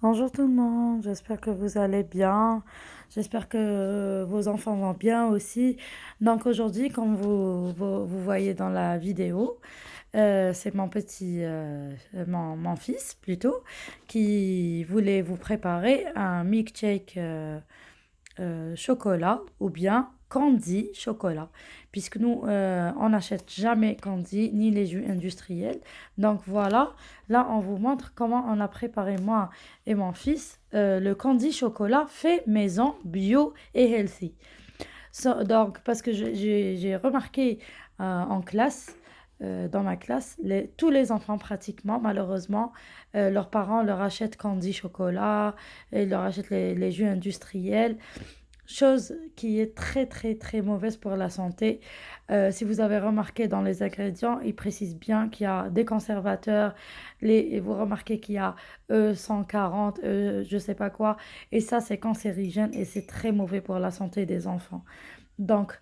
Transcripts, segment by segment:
Bonjour tout le monde, j'espère que vous allez bien, j'espère que vos enfants vont bien aussi. Donc aujourd'hui, comme vous voyez dans la vidéo, c'est mon mon fils plutôt, qui voulait vous préparer un milkshake chocolat ou bien candy chocolat. Puisque nous, on n'achète jamais candy ni les jus industriels. Donc voilà, là on vous montre comment on a préparé moi et mon fils le candy chocolat fait maison, bio et healthy. Donc parce que j'ai remarqué en classe, dans ma classe, tous les enfants pratiquement, malheureusement, leurs parents leur achètent candy chocolat, et leur achètent les jus industriels. Chose qui est très très très mauvaise pour la santé. Si vous avez remarqué dans les ingrédients, ils précisent bien qu'il y a des conservateurs, et vous remarquez qu'il y a E140, je sais pas quoi, et ça c'est cancérigène et c'est très mauvais pour la santé des enfants. Donc,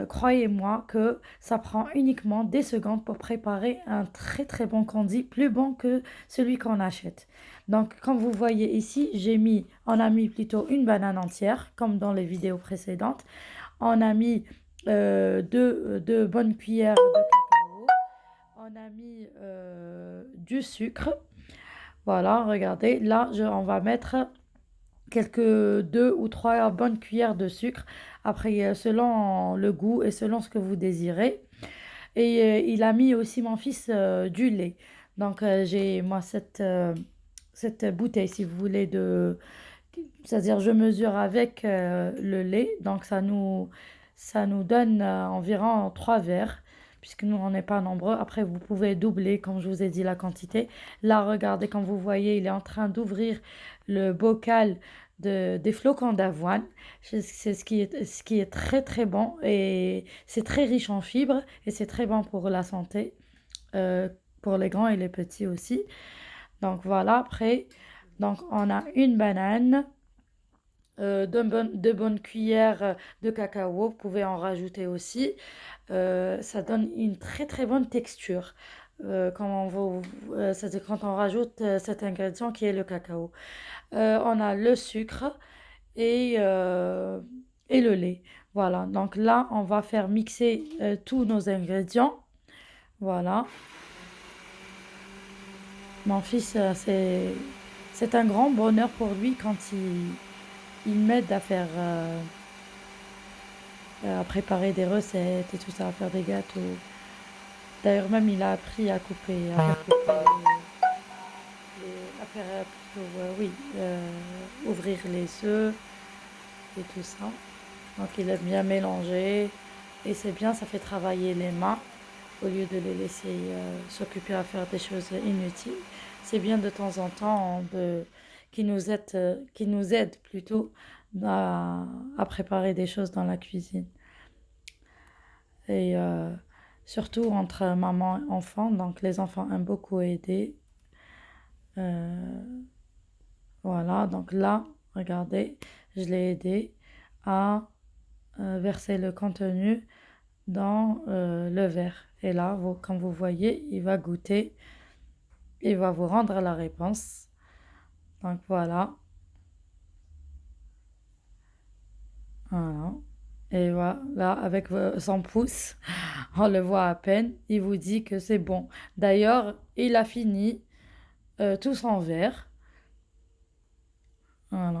croyez-moi que ça prend uniquement des secondes pour préparer un très très bon candy, plus bon que celui qu'on achète. Donc, comme vous voyez ici, on a mis plutôt une banane entière, comme dans les vidéos précédentes. On a mis deux bonnes cuillères de cacao. On a mis du sucre. Voilà, regardez. Là, on va mettre quelques deux ou trois bonnes cuillères de sucre. Après, selon le goût et selon ce que vous désirez. Et il a mis aussi mon fils du lait. Donc, j'ai moi cette bouteille, si vous voulez, c'est-à-dire je mesure avec le lait. Donc, ça nous donne environ 3 verres. Puisque nous, on n'est pas nombreux. Après, vous pouvez doubler, comme je vous ai dit, la quantité. Là, regardez, comme vous voyez, il est en train d'ouvrir le bocal des flocons d'avoine. C'est ce qui est très très bon et c'est très riche en fibres et c'est très bon pour la santé, euh, pour les grands et les petits aussi. Donc voilà, après, donc on a une banane, deux bonnes cuillères de cacao, vous pouvez en rajouter aussi. Ça donne une très très bonne texture. C'est-à-dire quand on rajoute cet ingrédient qui est le cacao. On a le sucre et, euh, et le lait. Voilà, donc là, on va faire mixer tous nos ingrédients. Voilà. Mon fils, c'est un grand bonheur pour lui quand il m'aide à préparer des recettes et tout ça, à faire des gâteaux. D'ailleurs, même il a appris à faire couper à faire plutôt, oui, ouvrir les œufs et tout ça. Donc il aime bien mélanger et c'est bien, ça fait travailler les mains au lieu de les laisser s'occuper à faire des choses inutiles. C'est bien de temps en temps qui nous aide plutôt à préparer des choses dans la cuisine. Et surtout entre maman et enfant, donc les enfants aiment beaucoup aider. Euh, voilà, donc là, regardez, je l'ai aidé à verser le contenu dans le verre. Et là, comme vous voyez, il va goûter, il va vous rendre la réponse. Donc voilà, voilà. Et voilà, avec son pouce, on le voit à peine, il vous dit que c'est bon. D'ailleurs, il a fini tout son verre. Voilà.